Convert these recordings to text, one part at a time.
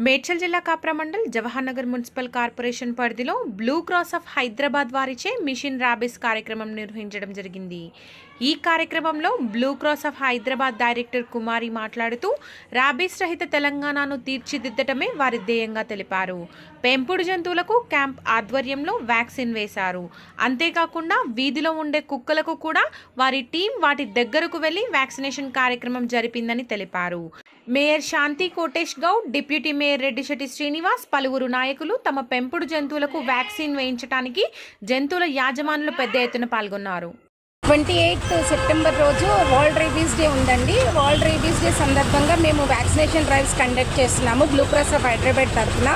మేడ్చల్ జిల్లా Kapra mandal Jawahar Nagar municipal corporation పరిధిలో blue cross of Hyderabad వారిచే మిషన్ రాబీస్ కార్యక్రమం నిర్వహించడం జరిగింది. ఈ కార్యక్రమంలో blue cross of Hyderabad director Kumari మాట్లాడుతూ రాబీస్ రహిత తెలంగాణను తీర్చిదిద్దటమే వారి ధ్యేయంగా తెలిపారు. పెంపుడు జంతువులకు క్యాంప్ ఆధ్వర్యంలో వ్యాక్సిన్ వేశారు. అంతేకాకుండా వీధిలో ఉండే కుక్కలకు కూడా వారి టీం వాటి దగ్గరకు వెళ్లి వ్యాక్సినేషన్ కార్యక్రమం జరిపిందని తెలిపారు. మేయర్ శాంతి కోటేష్ గౌడ్, డిప్యూటీ మేయర్ రెడ్డిశెట్టి శ్రీనివాస్, పలువురు నాయకులు తమ పెంపుడు జంతువులకు వ్యాక్సిన్ వేయించడానికి జంతువుల యాజమానులు పెద్ద ఎత్తున పాల్గొన్నారు. 28 సెప్టెంబర్ రోజు వరల్డ్ రేబీస్ డే ఉందండి. వరల్డ్ రేబీస్ డే సందర్భంగా మేము వ్యాక్సినేషన్ డ్రైవ్స్ కండక్ట్ చేస్తున్నాము. బ్లూ క్రాస్ ఆఫ్ హైదరాబాద్ తరఫున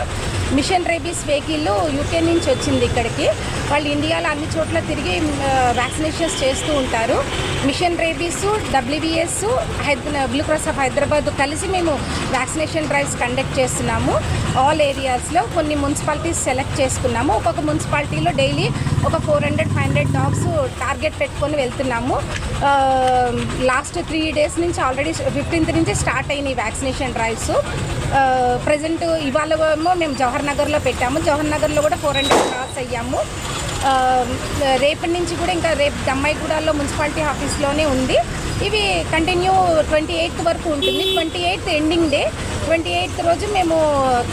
మిషన్ రేబీస్ వెహికల్ యూకే నుంచి వచ్చింది ఇక్కడికి. వాళ్ళు ఇండియాలో అన్ని చోట్ల తిరిగి వ్యాక్సినేషన్స్ చేస్తూ ఉంటారు. Mission rabies, WBS, Blue cross of Hyderabad కలిసి మేము వ్యాక్సినేషన్ డ్రైవ్స్ కండక్ట్ చేస్తున్నాము. ఆల్ ఏరియాస్లో కొన్ని మున్సిపాలిటీస్ సెలెక్ట్ చేసుకున్నాము. ఒక్కొక్క మున్సిపాలిటీలో డైలీ ఒక 400-500 డాగ్స్ టార్గెట్ పెట్టుకొని వెళ్తున్నాము. లాస్ట్ 3 days నుంచి ఆల్రెడీ 15th నుంచి స్టార్ట్ అయినాయి వ్యాక్సినేషన్ డ్రైవ్స్. ప్రజెంట్ ఇవాళ ఏమో మేము జవహర్ నగర్లో పెట్టాము. జవహర్ నగర్లో కూడా 400 క్రాస్ అయ్యాము. రేపటి నుంచి కూడా ఇంకా రేపు దమ్మాయిగూడలో మున్సిపాలిటీ ఆఫీస్లోనే ఉంది. ఇవి కంటిన్యూ 28th వరకు ఉంటుంది. 28th ending day. 28th రోజు మేము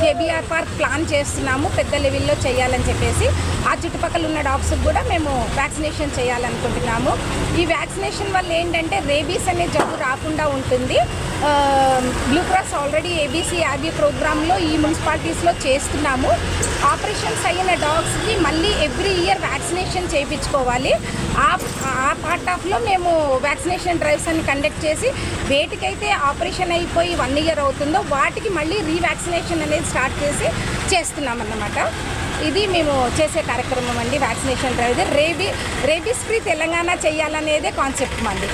KBR పార్క్ ప్లాన్ చేస్తున్నాము పెద్ద లెవెల్లో చేయాలని చెప్పేసి. ఆ చుట్టుపక్కల ఉన్న డాగ్స్కి కూడా మేము వ్యాక్సినేషన్ చేయాలనుకుంటున్నాము. ఈ వ్యాక్సినేషన్ వల్ల ఏంటంటే రేబీస్ అనే జబ్బు రాకుండా ఉంటుంది. Blue cross already ABC Abby ప్రోగ్రాంలో ఈ మున్సిపాలిటీస్లో చేస్తున్నాము. ఆపరేషన్స్ అయిన డాగ్స్కి మళ్ళీ ఎవ్రీ ఇయర్ వ్యాక్సినేషన్ చేయించుకోవాలి. ఆ పార్ట్ ఆఫ్లో మేము వ్యాక్సినేషన్ డ్రైవ్స్ అని కండక్ట్ చేసి వేటికైతే ఆపరేషన్ అయిపోయి 1 year అవుతుందో వాటికి మళ్ళీ రీవ్యాక్సినేషన్ అనేది స్టార్ట్ చేసి చేస్తున్నాం అన్నమాట. ఇది మేము చేసే కార్యక్రమం అండి vaccination drive. Rabies free Telangana చేయాలనేదే కాన్సెప్ట్ మంది.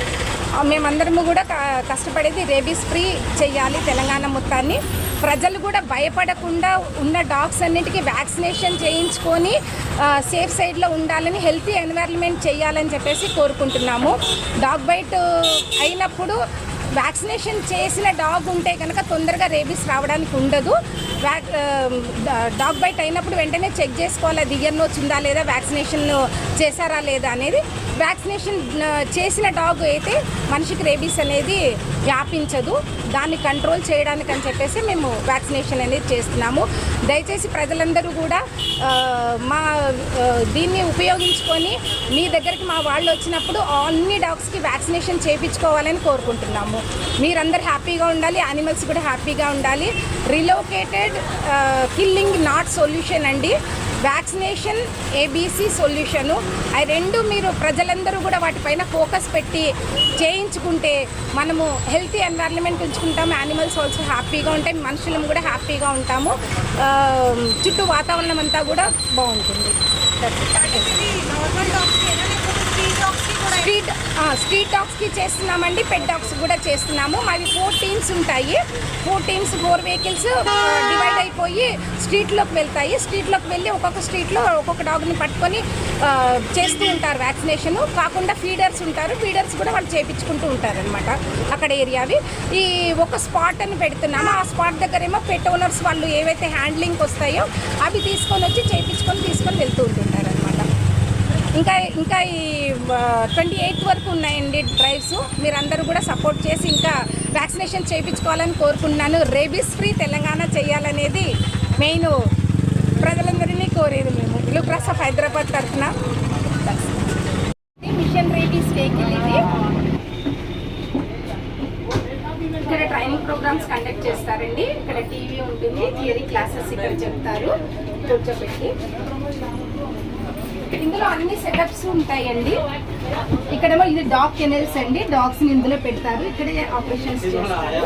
మేమందరము కూడా కష్టపడేది రేబీస్ ఫ్రీ చేయాలి తెలంగాణ మొత్తాన్ని. ప్రజలు కూడా భయపడకుండా ఉన్న డాగ్స్ అన్నిటికీ వ్యాక్సినేషన్ చేయించుకొని సేఫ్ సైడ్లో ఉండాలని, హెల్తీ ఎన్వైరన్మెంట్ చేయాలని చెప్పేసి కోరుకుంటున్నాము. డాగ్ బైట్ అయినప్పుడు వ్యాక్సినేషన్ చేసిన డాగ్ ఉంటే కనుక తొందరగా రేబీస్ రావడానికి ఉండదు. డాగ్ బైట్ అయినప్పుడు వెంటనే చెక్ చేసుకోవాలి అది ఇయర్ నోట్స్ ఉందా లేదా, వ్యాక్సినేషన్ చేశారా లేదా అనేది. వ్యాక్సినేషన్ చేసిన డాగ్ అయితే మనిషికి రేబీస్ అనేది వ్యాపించదు. దాన్ని కంట్రోల్ చేయడానికి అని చెప్పేసి మేము వ్యాక్సినేషన్ అనేది చేస్తున్నాము. దయచేసి ప్రజలందరూ కూడా దీన్ని ఉపయోగించుకొని మీ దగ్గరికి మా వాళ్ళు వచ్చినప్పుడు అన్ని డాగ్స్కి వ్యాక్సినేషన్ చేయించుకోవాలని కోరుకుంటున్నాము. మీరందరూ హ్యాపీగా ఉండాలి, యానిమల్స్ కూడా హ్యాపీగా ఉండాలి. రిలోకేటెడ్ కిల్లింగ్ నాట్ సొల్యూషన్ అండి. Vaccination ABC solution. అవి రెండు మీరు ప్రజలందరూ కూడా వాటిపైన ఫోకస్ పెట్టి చేయించుకుంటే మనము హెల్తీ ఎన్వైరన్మెంట్ ఉంచుకుంటాము. యానిమల్స్ ఆల్సో హ్యాపీగా ఉంటాయి, మనుషులం కూడా హ్యాపీగా ఉంటాము. చుట్టూ వాతావరణం అంతా కూడా బాగుంటుంది. స్ట్రీట్ డాగ్స్కి చేస్తున్నామండి, పెట్ డాగ్స్ కూడా చేస్తున్నాము. మావి 4 teams ఉంటాయి. 4 teams 4 vehicles డివైడ్ అయిపోయి స్ట్రీట్లోకి వెళ్తాయి. స్ట్రీట్లోకి వెళ్ళి ఒక్కొక్క స్ట్రీట్లో ఒక్కొక్క డాగ్ని పట్టుకొని చేస్తూ ఉంటారు వ్యాక్సినేషను. కాకుండా ఫీడర్స్ ఉంటారు, ఫీడర్స్ కూడా వాళ్ళు చేయించుకుంటూ ఉంటారు అనమాట అక్కడ ఏరియావి. ఈ ఒక స్పాట్ అని పెడుతున్నాము. ఆ స్పాట్ దగ్గరేమో పెట్ ఓనర్స్ వాళ్ళు ఏవైతే హ్యాండ్లింగ్కి వస్తాయో అవి తీసుకొని వచ్చి తీసుకొని వెళ్తూ ఉంటుంటారు అనమాట. ఇంకా ఈ 28th వరకు ఉన్నాయండి డ్రైవ్స్. మీరందరూ కూడా సపోర్ట్ చేసి ఇంకా వ్యాక్సినేషన్ చేయించుకోవాలని కోరుకుంటున్నాను. రేబీస్ ఫ్రీ తెలంగాణ చేయాలనేది మెయిన్ ప్రజలందరినీ కోరేది మేము బ్లూ క్రాస్ ఆఫ్ హైదరాబాద్ తరఫున. మిషన్ రేబీస్ వెహికల్ ఇది. ఇక్కడ ట్రైనింగ్ ప్రోగ్రామ్స్ కండక్ట్ చేస్తారండి. ఇక్కడ టీవీ ఉంటుంది, థియరీ క్లాసెస్ ఇక్కడ చెప్తారు కూర్చోబెట్టి. ఇందులో అన్ని సెటప్స్ ఉంటాయండి. ఇక్కడేమో ఇది డాగ్ కెనెల్స్ అండి. డాగ్స్ ని ఇందులో పెడతారు, ఇక్కడే ఆపరేషన్స్ చేస్తారు.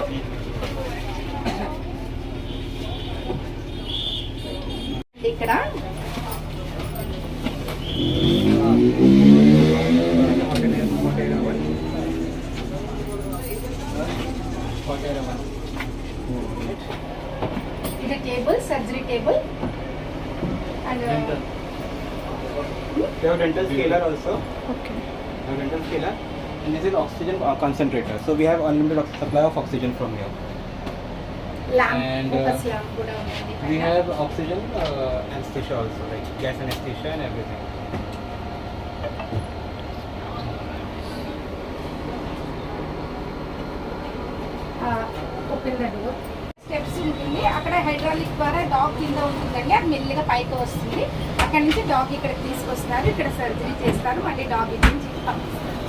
ఇక్కడ ఇది table, surgery table. And they have dental scaler also. Okay. They have dental scaler, and this is oxygen concentrator. So we have unlimited supply of oxygen from here. Lamp And, focus lamp కూడా ఉందండి We పైన. have oxygen anesthesia also, like gas anesthesia and everything. Open the door. Steps ఉంటుంది, అక్కడ hydraulic ద్వారా dog కింద ఉంటుందండి, అది మెల్లిగా పైకి వస్తుంది. అక్కడ నుంచి డాగ్ ఇక్కడికి తీసుకొస్తారు, ఇక్కడ సర్జరీ చేస్తారు, మళ్ళీ డాగ్ ఇక్కడి నుంచి పంపిస్తారు.